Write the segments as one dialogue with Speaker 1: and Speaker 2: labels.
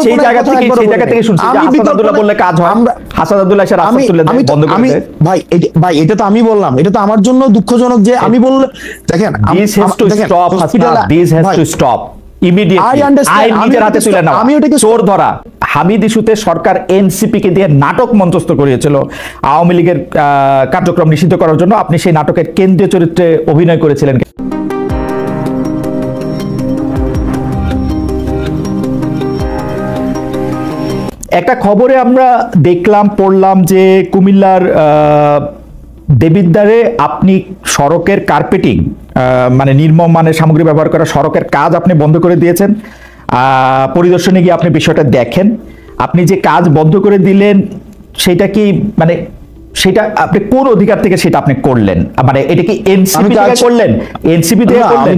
Speaker 1: সেই জায়গা থেকে শুনছি হাসান বললে কাজ হয়, হাসান আব্দুল্লাহ এসে রাস্তা তুলে দেয়, বন্ধ করে দেয়।
Speaker 2: ভাই এটা তো আমি বললাম, এটা তো আমার জন্য দুঃখজনক যে আমি বললে দেখেন
Speaker 1: this has to stop Hasan, this has to stop immediately। আইন নিজের হাতে তুলে নাও, চোর ধরা। হামিদ ইস্যুতে সরকার এনসিপি কে দিয়ে নাটক মঞ্চস্থ করিয়েছিল আওয়ামী লীগের কার্যক্রম নিষিদ্ধ করার জন্য। আপনি সেই নাটকের কেন্দ্রীয় চরিত্রে অভিনয় করেছিলেন। একটা খবরে আমরা দেখলাম, পড়লাম যে কুমিল্লার দেবিদ্বারে আপনি সড়কের কার্পেটিং, মানে নির্মম মানের সামগ্রী ব্যবহার করা সড়কের কাজ আপনি বন্ধ করে দিয়েছেন। পরিদর্শনে গিয়ে আপনি বিষয়টা দেখেন। আপনি যে কাজ বন্ধ করে দিলেন সেটা কি, মানে সেটা আপনি কোন অধিকার থেকে সেটা আপনি করলেন? মানে এটা কি এনসিপি থেকে করলেন? এনসিপি থেকে করলেন?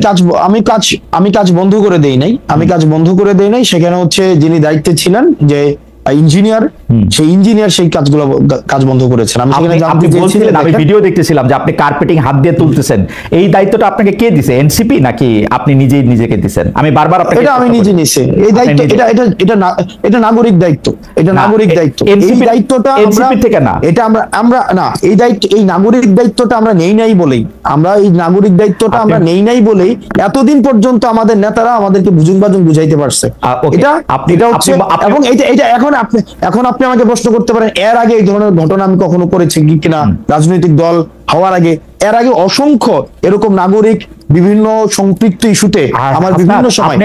Speaker 2: আমি কাজ বন্ধ করে দেই নাই, আমি কাজ বন্ধ করে দেই নাই। সেখানে হচ্ছে যিনি দায়িত্বে ছিলেন যে ইঞ্জিনিয়ার, সেই ইঞ্জিনিয়ার সেই কাজ বন্ধ করেছেন। আমি সেখানে জানতে চেয়েছিলাম,
Speaker 1: আমি ভিডিও দেখতেছিলাম যে আপনি কার্পেটিং হাত দিয়ে তুলতেছেন। এই দায়িত্বটা আপনাকে কে দিছে? এনসিপি নাকি আপনি নিজেই নিজেকে দিছেন? আমি বারবার আপনাকে
Speaker 2: এটা আমি নিজে নিছি এই দায়িত্ব। এটা নাগরিক দায়িত্ব, এটা নাগরিক দায়িত্ব। এই দায়িত্বটা
Speaker 1: এনসিপি থেকে না,
Speaker 2: এটা আমরা না, এই দায়িত্ব, এই নাগরিক দায়িত্বটা আমরা নেই নাই বলেই, আমরা এই নাগরিক দায়িত্বটা আমরা নেই নাই বলেই এতদিন পর্যন্ত আমাদের নেতারা আমাদেরকে বুঝুন বুঝাইতে পারছে। এটা হচ্ছে, এবং এটা এখন আপনি আমাকে প্রশ্ন করতে পারেন এর আগে এই ধরনের ঘটনা আমি কখনো করেছি কিনা রাজনৈতিক দল হওয়ার আগে। এর আগে অসংখ্য এরকম নাগরিক বিভিন্ন সম্পৃক্ত ইস্যুতে আমার বিভিন্ন সময়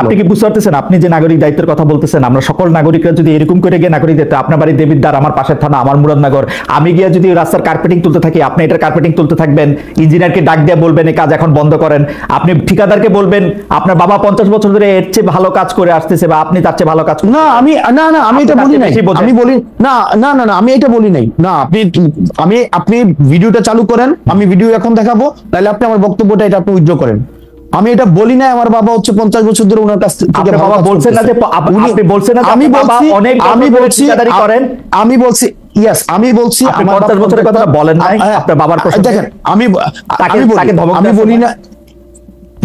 Speaker 1: আপনি কি বুঝতে পারতেছেন? আপনি যে নাগরিক দায়িত্বের কথা বলতেছেন, আমরা সকল নাগরিকরা যদি এরকম করে গিয়ে নাগরিক দায়িত্ব, আপনার বাড়ি দেবিদ্বার, আমার পাশের থানা, আমার মুরাদনগর, আমি গিয়ে যদি রাস্তার কার্পেটিং তুলতে থাকি, আপনি এটার কার্পেটিং তুলতে থাকবেন, ইঞ্জিনিয়ারকে ডাক দিয়ে বলবেন এই কাজ এখন বন্ধ করেন, আপনি ঠিকাদারকে বলবেন আপনার বাবা 50 বছর ধরে এর চেয়ে ভালো কাজ করে আসতেছে বা আপনি তার চেয়ে ভালো কাজ।
Speaker 2: না আমি এটা বলি নাই, আমি বলি না আমি এটা বলি নাই। না আপনি ভিডিওটা চালু করেন, আমি ভিডিও এখন দেখাবো, তাহলে আপনি আমার বক্তব্যটা এটা আপনি উইথড্র করেন। আমি এটা বলি না আমার বাবা হচ্ছে 50 বছর ধরে ওনার কাছ থেকে
Speaker 1: বাবা বলছেন না যে আপনি বলছেন না, আমি বলছি করেন,
Speaker 2: আমি বলছি ইয়েস, আমি বলছি
Speaker 1: আমার 50 বছরের কথা বলেন নাই আপনার বাবার প্রশ্ন।
Speaker 2: দেখেন আমি বলি না,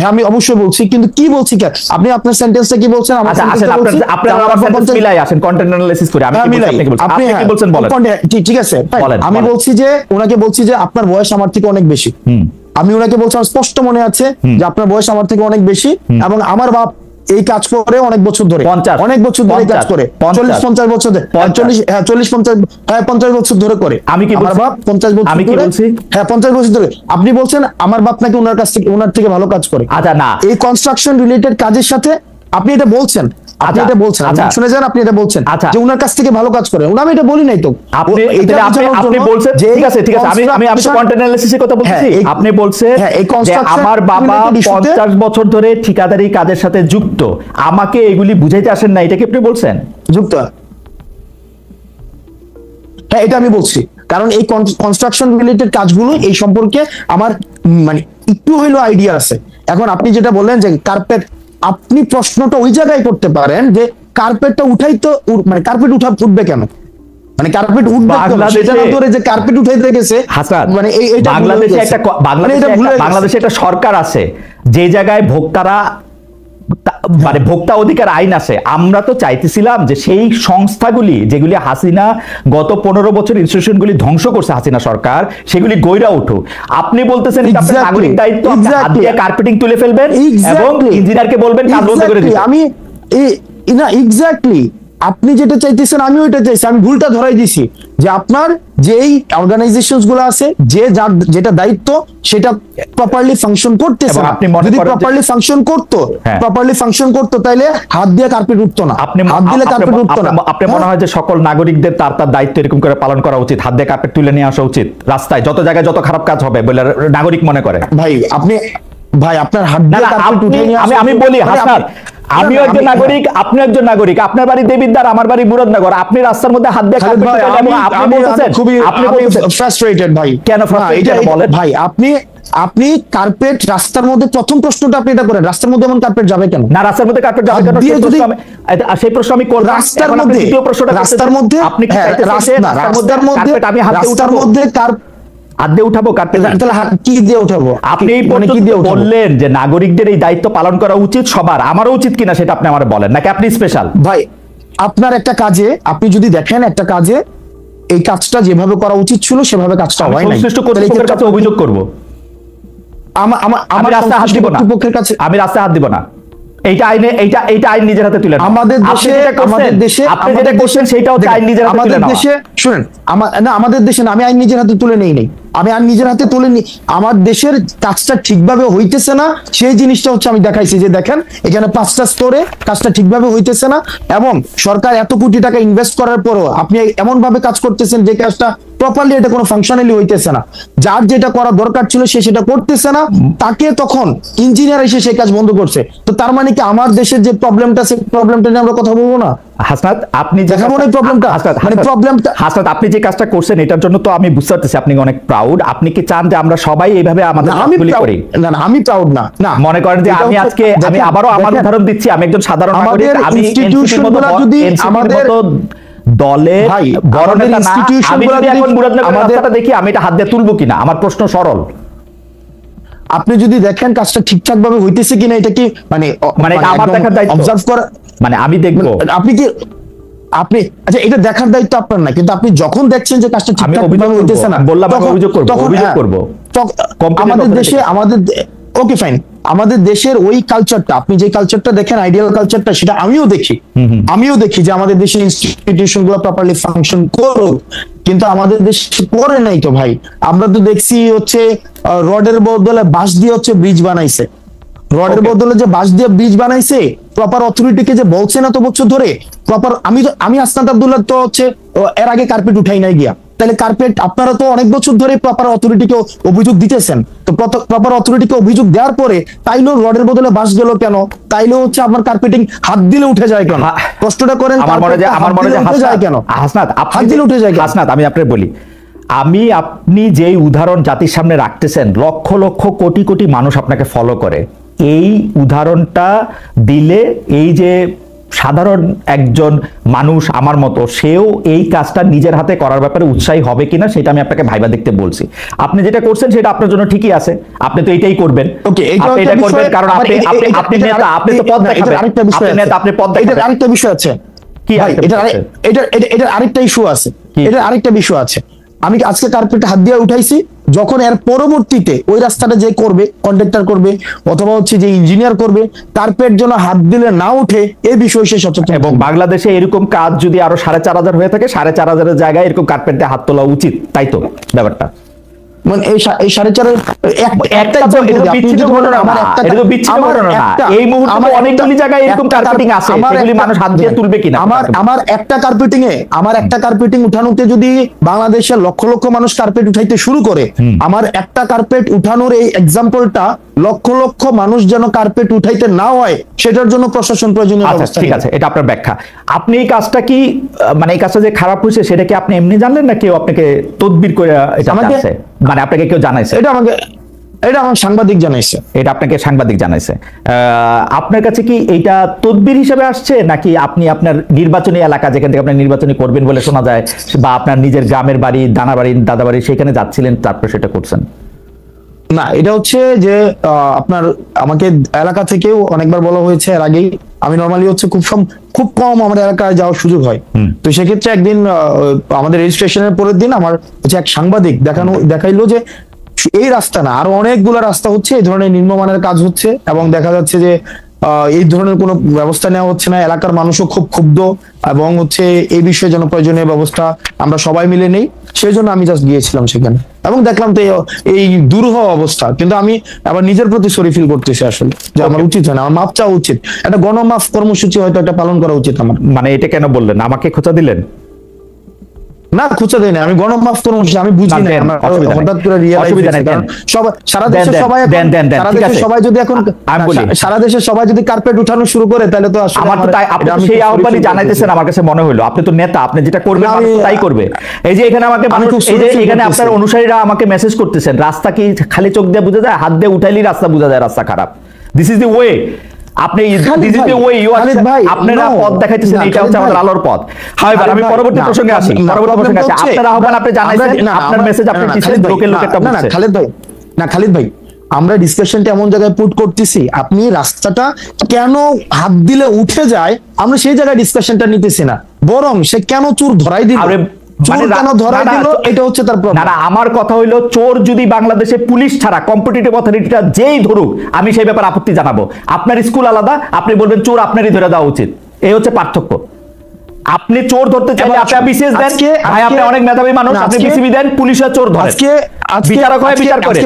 Speaker 2: হ্যাঁ আমি অবশ্যই বলছি, কিন্তু কি বলছি কেন আপনি আপনার সেন্টেন্সটা কি বলছেন?
Speaker 1: আচ্ছা আসেন আপনারা আমার সেন্টেন্স মিলাই আসেন, কন্টেন্ট অ্যানালিসিস করে আমি কি বলছি আপনি কি বলছেন বলেন।
Speaker 2: ঠিক আছে, আমি বলছি যে ওনাকে বলছি যে আপনার বয়স আমার থেকে অনেক বেশি। আমি ওনাকে বলছি, আমার স্পষ্ট মনে আছে যে আপনার বয়স আমার থেকে অনেক বেশি, এবং আমার বাপ এই কাজ করে অনেক বছর ধরে, অনেক বছর ধরে কাজ করে, 40-50 বছর ধরে, 40-50 বছর ধরে করে।
Speaker 1: আমি কি
Speaker 2: আমার বাপ 50 বছর,
Speaker 1: আমি কি বলছি?
Speaker 2: হ্যাঁ 50 বছর ধরে। আপনি বলছেন আমার বাপ নাকি ওনার থেকে ভালো কাজ করে।
Speaker 1: আচ্ছা না,
Speaker 2: এই কনস্ট্রাকশন রিলেটেড কাজের সাথে আপনি এটা বলছেন, আপনি এটা বলছেন, শুনে যান, আপনি এটা বলছেন যে ওনার কাছ থেকে ভালো কাজ করে। আমি এটা বলি নাই তো,
Speaker 1: আপনি বলছেন। ঠিক আছে আমি কন্টেন্ট অ্যানালিসিসের কথা বলছি। আপনি বলছেন যে আমার বাবা 50 বছর ধরে ঠিকাদারি কাজের সাথে যুক্ত, আমাকে এগুলি বুঝাইতে আসেন না, এটা কি আপনি বলছেন?
Speaker 2: যুক্ত, হ্যাঁ এটা আমি বলছি, কারণ এই কনস্ট্রাকশন রিলেটেড কাজগুলো এই সম্পর্কে আমার মানে একটু হইলো আইডিয়া আছে। এখন আপনি যেটা বললেন যে কার্পেট, আপনি প্রশ্নটা ওই জায়গায় করতে পারেন যে কার্পেটটা উঠাই তো, মানে কার্পেট উঠবে কেন, মানে কার্পেট উঠবে সেটা না ধরে যে কার্পেট উঠাইতে গেছে।
Speaker 1: মানে বাংলাদেশে একটা সরকার আছে যে জায়গায় ভোক্তারা, মানে ভোক্তা অধিকার আইন আছে। আমরা তো চাইতেছিলাম যে সেই সংস্থাগুলি যেগুলি হাসিনা গত 15 বছর ইনস্টিটিউশনগুলি ধ্বংস করছে হাসিনা সরকার, সেগুলি গইরা উঠুক। আপনি বলতেছেন আপনার নাগরিক দায়িত্ব, হাত দিয়ে কার্পেটিং তুলে ফেলবেন এবং ইঞ্জিনিয়ারকে বলবেন কাজ বন্ধ করে দিতে।
Speaker 2: আমি না এক্স্যাক্টলি আপনি যেটা চাইতেছেন আমি ওইটা চাইছি। আমি ভুলটা ধরাই দিছি যে আপনার যেই অর্গানাইজেশনস গুলো আছে, যেটা দায়িত্ব সেটা প্রপারলি ফাংশন করতেছে না। যদি প্রপারলি ফাংশন করতো তাহলে হাত দিয়ে কার্পেট উঠতো না, হাত দিলে কার্পেট উঠতো না।
Speaker 1: আপনি মনে হয় যে সকল নাগরিকদের তার দায়িত্ব এরকম করে পালন করা উচিত, হাত দিয়ে কার্পেট তুলে নিয়ে আসা উচিত রাস্তায়, যত জায়গায় যত খারাপ কাজ হবে বলে নাগরিক মনে করে?
Speaker 2: ভাই আপনার হাত দিয়ে কার্পেট উঠে নিয়ে আসা,
Speaker 1: আমি বলি হাসান, আমিও একজন নাগরিক, আপনিও একজন নাগরিক, আপনার বাড়ি দেবিদ্বার, আমার বাড়ি মুরাদনগর, আপনি রাস্তার মধ্যে হাত দিয়ে কার্পেট তুলে আপনি বলতেছেন, আপনি
Speaker 2: ফ্রাস্ট্রেটেড ভাই।
Speaker 1: কেন ফ্রাস্ট্রেটেড বলেন
Speaker 2: ভাই? আপনি কার্পেট রাস্তার মধ্যে, প্রথম প্রশ্নটা আপনি এটা করেন, রাস্তার মধ্যে এমন কার্পেট যাবে কেন?
Speaker 1: না রাস্তার মধ্যে কার্পেট যাবে কেন সেই প্রশ্ন আমি করব।
Speaker 2: রাস্তার মধ্যে,
Speaker 1: দ্বিতীয় প্রশ্নটা
Speaker 2: রাস্তার মধ্যে
Speaker 1: আপনি কি চাইতেছেন রাস্তার মধ্যে আমি হাত দিয়ে উঠার মধ্যে হাত দিয়ে উঠাবো কার্পেট?
Speaker 2: তাহলে কি দিয়ে উঠাবো?
Speaker 1: আপনি এই পর্যন্ত বললেন যে নাগরিকদের এই দায়িত্ব পালন করা উচিত সবার, আমারও উচিত কিনা সেটা আপনি আমার বলেন, নাকি আপনি স্পেশাল?
Speaker 2: ভাই আপনার একটা কাজে আপনি যদি দেখেন একটা কাজে এই কাজটা যেভাবে করা উচিত ছিল সেভাবে কাজটা হয় নাই,
Speaker 1: সংশ্লিষ্ট কর্তৃপক্ষের কাছে অভিযোগ করব।
Speaker 2: আমার রাস্তায় হাত দিব না,
Speaker 1: আমি রাস্তায় হাত দিব না। এইটা আইন নিজের হাতে তুলে
Speaker 2: আমাদের দেশে
Speaker 1: আপনি যেটা করছেন সেটাও আইন নিজের হাতে তুলে
Speaker 2: আমাদের দেশে শুনেন আমাদের দেশে না, আমি আইন নিজের হাতে তুলে নেই আমি আইন নিজের হাতে তুলে নি। আমার দেশের কাজটা ঠিকভাবে হইতেছে না সেই জিনিসটা হচ্ছে আমি দেখাইছি যে দেখেন এখানে 5টা স্তরে কাজটা ঠিকভাবে হইতেছে না, এবং সরকার এত কোটি টাকা ইনভেস্ট করার পরও আপনি এমন ভাবে কাজ করতেছেন যে কাজটা প্রপারলি এটা কোনো ফাংশনালি হইতেছে না। যার যেটা করা দরকার ছিল সে সেটা করতেছে না, তাকে তখন ইঞ্জিনিয়ার এসে সেই কাজ বন্ধ করছে। তো তার মানে কি আমার দেশের যে প্রবলেমটা সেই প্রবলেমটা নিয়ে আমরা কথা বলবো না?
Speaker 1: হাসনাত, আপনি
Speaker 2: দেখাবো না প্রবলেমটা, মানে প্রবলেমটা।
Speaker 1: হাসনাত, আপনি যে কাজটা করছেন এটার জন্য তো আমি বুঝতে পারতেছি আপনি অনেক প্রাউড। আপনি কি চান যে আমরা সবাই এইভাবে আমাদের কাজগুলি করি?
Speaker 2: না আমি প্রাউড না। না
Speaker 1: মনে করেন যে আমি আজকে আমি আবারও আমার উদাহরণ দিচ্ছি, আমি একজন সাধারণ নাগরিক, আমি ইনস্টিটিউশনগুলো যদি আমাদের দলের বড় নেতা না, আমি যদি এখন মুরাদনগরের রাস্তাটা দেখি আমি এটা হাত দিয়ে তুলবো কিনা? আমার প্রশ্ন সরল।
Speaker 2: আপনি যদি দেখেন কাজটা ঠিকঠাক ভাবে হইতেছে কিনা, এটা কি মানে
Speaker 1: এটা আমার দেখার দায়িত্ব,
Speaker 2: অবজার্ভ করা,
Speaker 1: মানে আমি দেখবো।
Speaker 2: আপনি আচ্ছা এটা দেখার দায়িত্ব আপনার না, কিন্তু আপনি যখন দেখছেন যে কাজটা ঠিকঠাক ভাবে হইতেছে না,
Speaker 1: বললাম আমি অভিযোগ করব।
Speaker 2: আমাদের দেশে ওকে ফাইন, আমাদের দেশের ওই কালচারটা, আপনি যে কালচারটা দেখেন আইডিয়াল কালচারটা, সেটা আমিও দেখি যে আমাদের দেশের ইনস্টিটিউশন গুলো প্রপারলি ফাংশন করুক, কিন্তু আমাদের দেশে করে নাই তো ভাই। আমরা তো দেখছি হচ্ছে রডের বদলে বাঁশ দিয়ে হচ্ছে ব্রিজ বানাইছে, রডের বদলে যে বাঁশ দিয়ে ব্রিজ বানাইছে, প্রপার অথরিটিকে যে বলছে না তো বছর ধরে প্রপার। আমি আসনাত আব্দুল্লাহ তো হচ্ছে এর আগে কার্পেট উঠাই নাই গিয়া, তাহলে কার্পেট আপনারা তো অনেক বছর ধরে প্রপার অথরিটিকে অভিযোগ দিতেছেন, তো প্রপার অথরিটিকে অভিযোগ দেওয়ার পরে তাইলেও রডের বদলে বাঁশ গেল কেন? তাইলেও হচ্ছে আপনার কার্পেটিং হাত দিলে উঠে যায় কেন? কষ্টটা করেন,
Speaker 1: আমার মনে
Speaker 2: যায় কেন?
Speaker 1: হাসনাত,
Speaker 2: হাত দিলে উঠে যায় কেন?
Speaker 1: হাসনাত, আমি আপনাকে বলি, আপনি যে উদাহরণ জাতির সামনে রাখতেছেন, লক্ষ লক্ষ কোটি কোটি মানুষ আপনাকে ফলো করে, এই উদাহরণটা দিলে এই যে সাধারণ একজন মানুষ আমার মতো, সেও এই কাজটা নিজের হাতে করার ব্যাপারে উৎসাহী হবে কিনা সেটা আমি আপনাকে ভাইবা দেখতে বলছি। আপনি যেটা করছেন সেটা আপনার জন্য ঠিকই আছে, আপনি তো এটাই করবেন, আপনি এটা করবেন কারণ আপনি নেতা, আপনি তো পদ দেখাবেন, আপনি নেতা, আপনি পদ দেখাবেন।
Speaker 2: আরেকটা বিষয় আছে
Speaker 1: কি?
Speaker 2: এটা আরেকটা ইস্যু আছে, এটা আরেকটা বিষয় আছে। আমি আজকে কার্পেট হাত দিয়ে উঠাইছি, যখন এর পরবর্তীতে ওই রাস্তাটা যে করবে, কন্ট্রাক্টর করবে অথবা হচ্ছে যে ইঞ্জিনিয়ার করবে, কার্পেট যেন হাত দিলে না উঠে এই বিষয়ে সে সচেতন।
Speaker 1: এবং বাংলাদেশে এরকম কাজ যদি আরো 4,500 হয়ে থাকে, 4,500 জায়গায় এরকম কার্পেট দিয়ে হাত তোলা উচিত, তাই তো ব্যাপারটা?
Speaker 2: মানে এই 4.5
Speaker 1: এই মুহূর্তে অনেকগুলি জায়গায় এরকম কার্পেটিং আছে, এগুলি মানুষ হাত দিয়ে তুলবে কিনা?
Speaker 2: আমার একটা কার্পেটিং উঠানোতে যদি বাংলাদেশের লক্ষ লক্ষ মানুষ কার্পেট উঠাইতে শুরু করে, আমার একটা কার্পেট উঠানোর এই এক্সাম্পলটা লক্ষ লক্ষ মানুষ যেন কার্পেট উঠাইতে না হয় সেটার জন্য প্রশাসন প্রয়োজনীয় ব্যবস্থা।
Speaker 1: ঠিক আছে, এটা আপনার ব্যাখ্যা। আপনি এই কাজটা কি, মানে এই কাজটা যে খারাপ হয়েছে সেটা কি আপনি এমনি জানলেন না কেউ আপনাকে তদবির করে এটা জানাইছে? মানে আপনাকে কেউ জানাইছে?
Speaker 2: এটা আমার সাংবাদিক জানাইছে।
Speaker 1: এটা আপনাকে সাংবাদিক জানাইছে। আপনার কাছে কি এইটা তদবির হিসেবে আসছে, নাকি আপনি আপনার নির্বাচনী এলাকা যেখান থেকে আপনি নির্বাচনী করবেন বলে শোনা যায়, বা আপনার নিজের গ্রামের বাড়ি, দানাবাড়ি, দাদাবাড়ি, সেখানে যাচ্ছিলেন তারপর সেটা করছেন?
Speaker 2: না, এটা হচ্ছে যে আপনার আমাকে এলাকা থেকেও অনেকবার বলা হয়েছে এর আগেই। আমি নরমালি হচ্ছে খুব কম আমার এলাকায় যাওয়ার সুযোগ হয়, তো সেক্ষেত্রে একদিন আমাদের রেজিস্ট্রেশনের পরের দিন আমার হচ্ছে এক সাংবাদিক দেখাইলো যে এই রাস্তা না, আরো অনেকগুলো রাস্তা হচ্ছে এই ধরনের নিম্নমানের কাজ হচ্ছে, এবং দেখা যাচ্ছে যে এই ধরনের কোনো ব্যবস্থা নেওয়া হচ্ছে না। এলাকার মানুষও খুব ক্ষুব্ধ, এবং হচ্ছে এই বিষয়ে যেন প্রয়োজনীয় ব্যবস্থা আমরা সবাই মিলে নেই, সেই জন্য আমি জাস্ট গিয়েছিলাম সেখানে এবং দেখলাম তো এই দুরূহ অবস্থা। কিন্তু আমি আবার নিজের প্রতি সরি ফিল করতেছি আসলে, যে আমার উচিত হয় না, আমার মাপ চাওয়া উচিত, একটা গণমাফ কর্মসূচি হয়তো একটা পালন করা উচিত আমার।
Speaker 1: মানে এটা কেন বললেন? আমাকে খোঁচা দিলেন?
Speaker 2: না, খুঁজে দেয় না, আমি গণমাফ কর্মসূচি আমি বুঝি না, হঠাৎ করে সারা দেশের সবাই যদি কার্পেট উঠানো শুরু করে তাহলে তো
Speaker 1: আপনি সেই আহ্বানই জানাইতেছেন। আমার কাছে মনে হলো আপনি তো নেতা, আপনি যেটা করবেন তাই করবে। এই যে এখানে আমাকে এখানে আপনার অনুসারীরা আমাকে মেসেজ করতেছেন, রাস্তা কি খালি চোখ দিয়ে বোঝা যায়? হাত দিয়ে উঠাইলেই রাস্তা বোঝা যায় রাস্তা খারাপ। This is the way. আপনি আপনারা পথ দেখাইতেছেন, এটা হচ্ছে আমাদের আলোর পথ। হাইবার আমি পরবর্তী প্রসঙ্গে আসি, আপনার আহ্বান আপনি জানাইছেন, আপনার মেসেজ আপনি দিচ্ছেন, লোকের লোকেরটা বুঝছে।
Speaker 2: খালিদ ভাই আমরা ডিসকাশনটা এমন জায়গায় পুট করতেছি, আপনি রাস্তাটা কেন হাত দিলে উঠে যায় আমরা সেই জায়গায় ডিসকাশনটা নিতেছি না, বরং সে কেন চোর ধরাই দিল, এটা হচ্ছে তার প্রবলেম।
Speaker 1: না, আমার কথা হইলো চোর যদি বাংলাদেশে পুলিশ ছাড়া কম্পিটিটিভ অথরিটিটা যেই ধরুক আমি সেই ব্যাপারে আপত্তি জানাবো। আপনার স্কুল আলাদা, আপনি বলবেন চোর আপনারই ধরে দেওয়া উচিত, এই হচ্ছে পার্থক্য। আপনি চোর ধরতে চাইলে আপনি বিসিএস দেন, ভাই আপনি অনেক মেধাবী মানুষ, আপনি বিসিবি দেন, পুলিশের চোর ধরে, বিচারক হয় বিচার করে।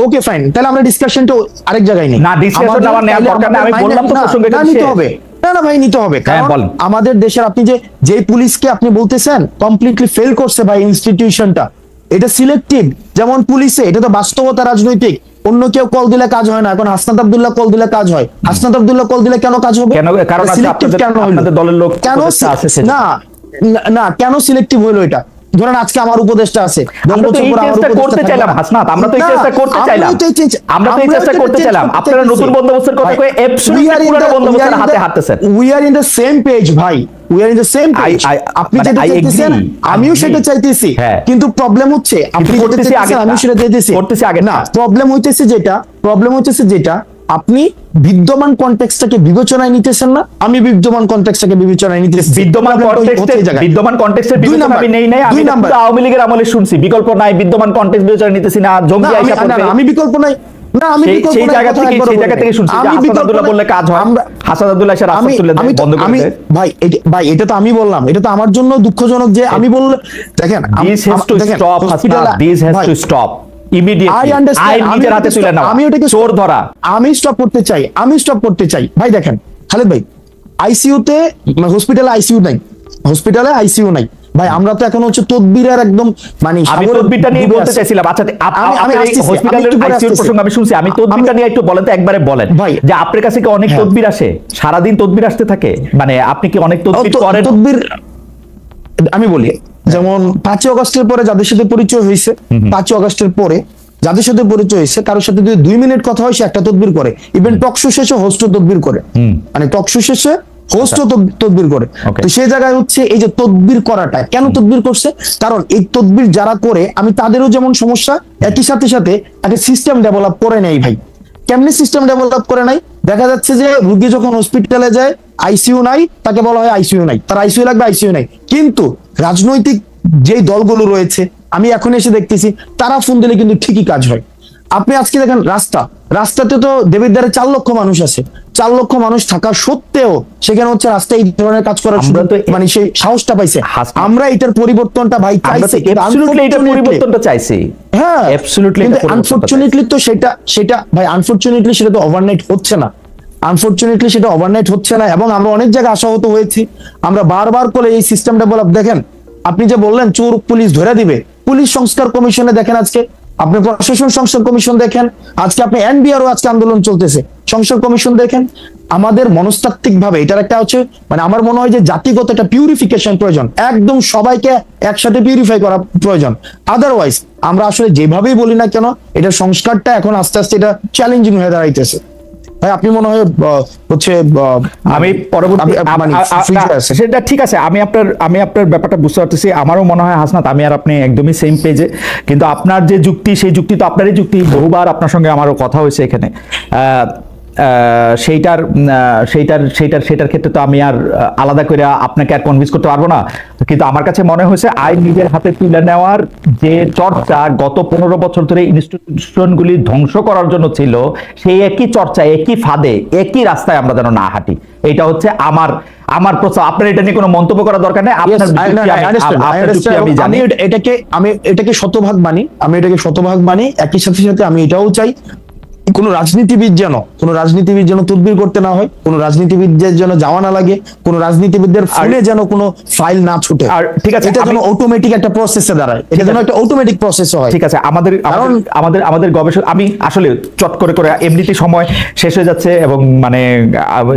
Speaker 2: ওকে ফাইন, তাহলে আমরা ডিসকাশনটা আরেক জায়গায় নেই।
Speaker 1: না, ডিসকাশন নেওয়ার দরকার নেই, আমি বললাম তো প্রসঙ্গে
Speaker 2: নিতে হবে। না ভাই নিতে হবে, কারণ আমাদের দেশের আপনি যে পুলিশকে আপনি বলতেছেন কমপ্লিটলি ফেল করছে ভাই ইনস্টিটিউশনটা, এটা সিলেক্টিভ। যেমন পুলিশে এটা তো বাস্তবতা, রাজনৈতিক, অন্য কেউ কল দিলে কাজ হয় না, এখন হাসনাত আব্দুল্লাহ কল দিলে কাজ হয়। হাসনাত আব্দুল্লাহ কল দিলে কেন কাজ হবে?
Speaker 1: কারণ আপনাদের দলের লোক
Speaker 2: কেন না কেন সিলেক্টিভ হলো এটা? ধরেন আজকে আমার উপদেষ্টা আছে,
Speaker 1: আমরা তো এই চেষ্টা করতে চাইলাম হাসনাত, আমরা তো এই চেষ্টা করতে চাইলাম, আপনারা নতুন বন্দোবস্তের কথা কয়ে অ্যাবসলিউটলি পুরো বন্দোবস্তের হাতে হাঁটতেছেন।
Speaker 2: We are in the same page ভাই, we are in the same page. আপনি যেটা চাইতেছেন আমিও সেটা চাইতেছি, কিন্তু প্রবলেম হচ্ছে আপনি যেটা চাইতেছেন আমি সেটা চাইতেছি না। প্রবলেম হইতেছে যেটা আপনি বিদ্যমান কনটেক্সটটাকে বিবেচনায় নিতেছেন না, আমি বিদ্যমান কনটেক্সটটাকে বিবেচনায় নিতেছি।
Speaker 1: বিদ্যমান কনটেক্সটের বিবেচনা আমি নেই, আমি তো আওয়ামী লীগের আমলে শুনছি বিকল্প নাই, বিদ্যমান কনটেক্সট বিবেচনায় নিতেছি না, জঙ্গি আইসা পড়বে,
Speaker 2: আমি বিকল্প নাই না, আমি
Speaker 1: সেই জায়গা থেকে শুনছি যে হাসান আব্দুল্লাহ বললে কাজ হয়, হাসান আব্দুল্লাহ এসে রাস্তা তুলে দেয়, বন্ধ করে দেয়।
Speaker 2: ভাই এটা তো আমি বললাম, এটা তো আমার জন্য দুঃখজনক যে আমি বললে দেখেন
Speaker 1: this has to stop Hasnat, this has to stop immediately। আইন নিজের হাতে তুলে নাও,
Speaker 2: আমি ওটাকে
Speaker 1: চোর ধরা,
Speaker 2: আমি স্টপ করতে চাই ভাই। দেখেন খালেদ ভাই, আইসিইউতে হসপিটালে আইসিইউ নাই ভাই, আমরা তো এখন হচ্ছে তদবিরের একদম মানে
Speaker 1: আমি তদবিরটা নিয়ে বলতে চাইছিলাম। আচ্ছা আমি হসপিটালের আইসিইউ প্রসঙ্গ আমি শুনছি, আমি তদবিরটা নিয়ে একটু বলেন তো, একবারে বলেন যে আপনার কাছে কি অনেক তদবির আসে, সারা দিন তদবির আসতে থাকে, মানে আপনি কি অনেক তদবির করেন?
Speaker 2: তদবির আমি বলি, যেমন 5 আগস্টের পরে যাদের সাথে পরিচয় হয়েছে, 5 আগস্টের পরে যাদের সাথে পরিচয় হয়েছে, কারোর সাথে যদি 2 মিনিট কথা হয় সে একটা তদবির করে, ইভেন টকশো শেষে হোস্ট তদবির করে, মানে টকশো শেষে হোস্ট তদবির করে। তো সেই জায়গায় হচ্ছে এই যে তদবির করাটা, কেন তদবির করছে? কারণ এই তদবির যারা করে আমি তাদেরও যেমন সমস্যা, একই সাথে একটা সিস্টেম ডেভেলপ করে নেই ভাই। কেমনি সিস্টেম ডেভেলপ করে নাই? দেখা যাচ্ছে যে রোগী যখন হসপিটালে যায় আইসিইউ নাই, তাকে বলা হয় আইসিইউ নাই, তার আইসিইউ লাগবে, আইসিইউ নাই। কিন্তু রাজনৈতিক যেই দলগুলো রয়েছে আমি এখন এসে দেখতেছি তারা ফোন দিলে কিন্তু ঠিকই কাজ হয়। আপনি আজকে দেখেন রাস্তাতে তো দেবিদ্বারে 4 লক্ষ মানুষ আছে, 4 লক্ষ মানুষ থাকা সত্ত্বেও সেখানে হচ্ছে রাস্তায় এই ধরনের কাজ করার মানে সেই সাহসটা পাইছে। আমরা এটার পরিবর্তনটা ভাই চাইছি, হ্যাঁ আনফরচুনেটলি তো সেটা ভাই আনফরচুনেটলি সেটা তো ওভারনাইট হচ্ছে না, এবং আমরা অনেক জায়গায় আশাহত হয়েছি। আমরা বারবার করে এই সিস্টেমটা বলা, দেখেন আপনি যে বললেন চোর পুলিশ ধরে দিবে, পুলিশ সংস্কার কমিশনে দেখেন, আজকে আপনি প্রশাসন সংস্কার কমিশন দেখেন, আজকে আপনি এনবিআরও আজকে আন্দোলন চলতেছে, সংস্কার কমিশন দেখেন। আমাদের মনস্তাত্ত্বিক ভাবে এটার একটা হচ্ছে মানে আমার মনে হয় যে জাতিগত একটা পিউরিফিকেশন প্রয়োজন, একদম সবাইকে একসাথে পিউরিফাই করা প্রয়োজন। আদারওয়াইজ আমরা আসলে যেভাবেই বলি না কেন এটার সংস্কারটা এখন আস্তে আস্তে এটা চ্যালেঞ্জিং হয়ে দাঁড়াইতেছে। ভাই আপনি মনে হয় হচ্ছে
Speaker 1: আমি পরবর্তী সেটা ঠিক আছে, আমি আপনার ব্যাপারটা বুঝতে পারতেছি। আমারও মনে হয় হাসনাত আমি আর আপনি একদমই সেম পেজে, কিন্তু আপনার যে যুক্তি সেই যুক্তি তো আপনারই যুক্তি, বহুবার আপনার সঙ্গে আমারও কথা হয়েছে এখানে। সেইটার ক্ষেত্রে তো আমি আর আলাদা করে আপনাকে আর কনভিন্স করতে পারবো না। কিন্তু আমার কাছে মনে হয়েছে আইন নিজের হাতে তুলে নেওয়ার যে চর্চা গত 15 বছর ধরে ইনস্টিটিউশনগুলি ধ্বংস করার জন্য ছিল, সেই একই চর্চা, একই ফাঁদে, একই রাস্তায় আমরা যেন না হাঁটি, এটা হচ্ছে আমার প্রস্তাব। আপনার এটা নিয়ে কোনো মন্তব্য করার দরকার নেই।
Speaker 2: আমি এটাকে শতভাগ মানি, একই সাথে আমি এটাও চাই কোন রাজনীতিবিদ যেন তদবির করতে না হয়, কোন রাজনীতিবিদদের যেন যাওয়া না লাগে, কোন রাজনীতিবিদদের ফোনে যেন কোনো ফাইল না ছুটে। আর ঠিক আছে, এটা যেন অটোমেটিক একটা প্রসেসে দাঁড়ায়, এটা যেন একটা অটোমেটিক প্রসেস হয়।
Speaker 1: ঠিক আছে, আমাদের গবেষক, আমি আসলে চট করে এমনিতে সময় শেষ হয়ে যাচ্ছে এবং মানে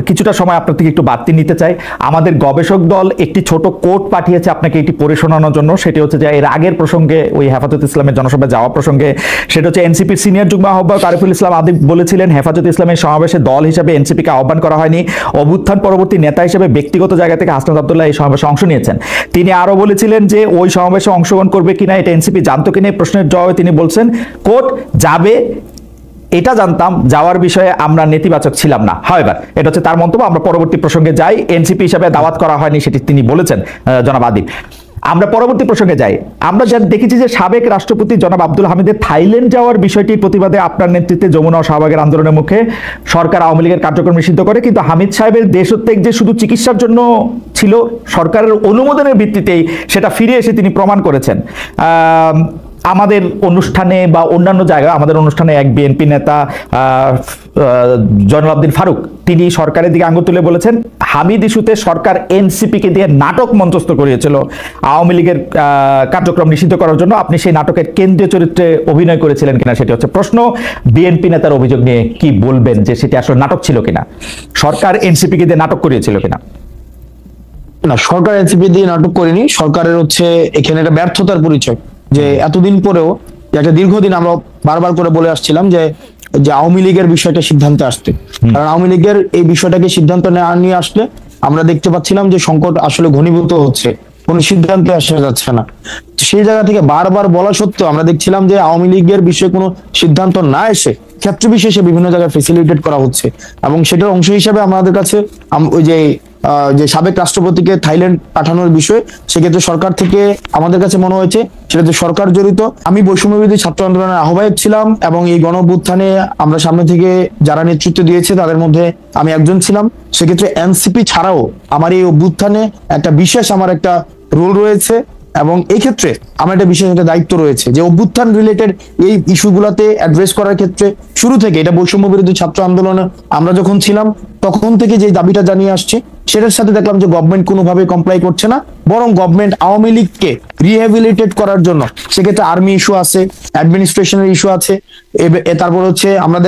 Speaker 1: কিছুটা সময় আপনার থেকে একটু বাড়তি নিতে চাই। আমাদের গবেষক দল একটি ছোট কোট পাঠিয়েছে আপনাকে এটি পড়ে শোনানোর জন্য। সেটি হচ্ছে যে এর আগের প্রসঙ্গে, ওই হেফাজত ইসলামের জনসভায় যাওয়া প্রসঙ্গে, সেটা হচ্ছে এনসিপির সিনিয়র যুগ্ম আহ্বায়ক আরিফুল ইসলাম আদিব বলেছিলেন হেফাজতে ইসলামের সমাবেশে দল হিসেবে এনসিপিকে আহ্বান করা হয়নি, অভ্যুত্থান পরবর্তী নেতা হিসেবে ব্যক্তিগত জায়গা থেকে হাসনাত আব্দুল্লাহ এই সমাবেশে অংশ নিয়েছেন। তিনি আরো বলেছিলেন যে ওই সমাবেশে অংশগ্রহণ করবে কিনা এটা এনসিপি জানতো কিনা, প্রশ্নের জবাবে তিনি বলছেন কোট যাবে এটা জানতাম, যাওয়ার বিষয়ে আমরা নেতিবাচক ছিলাম না। হাওয়েভার, এটা হচ্ছে তার মন্তব্য। আমরা পরবর্তী প্রসঙ্গে যাই। এনসিপি হিসাবে দাওয়াত করা হয়নি সেটি তিনি বলেছেন জনাব আদিব। আমরা পরবর্তী প্রসঙ্গে যাই। আমরা যা দেখেছি যে সাবেক রাষ্ট্রপতি জনাব আব্দুল হামিদের থাইল্যান্ড যাওয়ার বিষয়টির প্রতিবাদে আপনার নেতৃত্বে যমুনা ও শাহবাগের আন্দোলনের মুখে সরকার আওয়ামী লীগের কার্যক্রম নিষিদ্ধ করে, কিন্তু হামিদ সাহেবের দেশত্যাগ যে শুধু চিকিৎসার জন্য ছিল, সরকারের অনুমোদনের ভিত্তিতেই সেটা ফিরে এসে তিনি প্রমাণ করেছেন। আমাদের অনুষ্ঠানে বা অন্যান্য জায়গায় আমাদের অনুষ্ঠানে এক বিএনপি নেতা জয়নুল আবদিন ফারুক তিনি সরকারের দিকে আঙুল তুলে বলেছেন হামিদ ইস্যুতে সরকার এনসিপিকে দিয়ে নাটক মঞ্চস্থ করিয়েছিল আওয়ামী লীগের কার্যক্রম নিষিদ্ধ করার জন্য। আপনি সেই নাটকের কেন্দ্রীয় চরিত্রে অভিনয় করেছিলেন কিনা সেটি হচ্ছে প্রশ্ন। বিএনপি নেতার অভিযোগ নিয়ে কি বলবেন, যে সেটি আসলে নাটক ছিল কিনা, সরকার এনসিপিকে দিয়ে নাটক করিয়েছিল কিনা?
Speaker 2: না, সরকার এনসিপি দিয়ে নাটক করেনি। সরকারের হচ্ছে এখানে একটা ব্যর্থতার পরিচয়, যে এতদিন পরেও একটা দীর্ঘদিন আমরা বারবার করে বলে আসছিলাম যে আওয়ামী লীগের বিষয়টা সিদ্ধান্তে আসতে, কারণ আওয়ামী লীগের এই বিষয়টাকে সিদ্ধান্ত নিয়ে আসলে আমরা দেখতে পাচ্ছিলাম যে সংকট আসলে ঘনীভূত হচ্ছে, কোনো সিদ্ধান্তে আসা যাচ্ছে না। সেই জায়গা থেকে বারবার বলা সত্ত্বেও আমরা দেখছিলাম যে আওয়ামী লীগের বিষয়ে কোনো সিদ্ধান্ত না এসে ক্ষেত্র বিশেষে বিভিন্ন জায়গায় ফেসিলিটেট করা হচ্ছে, এবং সেটার অংশ হিসাবে আমাদের কাছে ওই যে সাবেক রাষ্ট্রপতিকে থাইল্যান্ড পাঠানোর বিষয়, সেক্ষেত্রে সরকার থেকে আমাদের কাছে মনে হয়েছে সেটাতে সরকার জড়িত। আমি বৈষম্যবিরোধী ছাত্র আন্দোলনের আহ্বায়ক ছিলাম, এবং এই গণঅভ্যুত্থানে আমরা সামনে থেকে যারা নেতৃত্ব দিয়েছে তাদের মধ্যে আমি একজন ছিলাম। সেক্ষেত্রে এনসিপি ছাড়াও আমার এই অভ্যুত্থানে একটা বিশেষ আমার একটা রোল রয়েছে, এবং এই ক্ষেত্রে আমার একটা বিশেষ একটা দায়িত্ব রয়েছে যে অভ্যুত্থান রিলেটেড এই ইস্যুগুলোতে অ্যাড্রেস করার ক্ষেত্রে শুরু থেকে এটা বৈষম্য বিরোধী ছাত্র আন্দোলনে আমরা যখন ছিলাম তখন থেকে যে দাবিটা জানিয়ে আসছি, সেটার সাথে দেখলাম যে গভর্নমেন্ট কোনোভাবে কমপ্লাই করছে না, বরং গভর্নমেন্ট আওয়ামী লীগকে রিহ্যাবিলিটেট করার জন্য সেক্ষেত্রে আর্মি ইস্যু আছে, অ্যাডমিনিস্ট্রেশনের ইস্যু আছে, তারপর হচ্ছে আমরা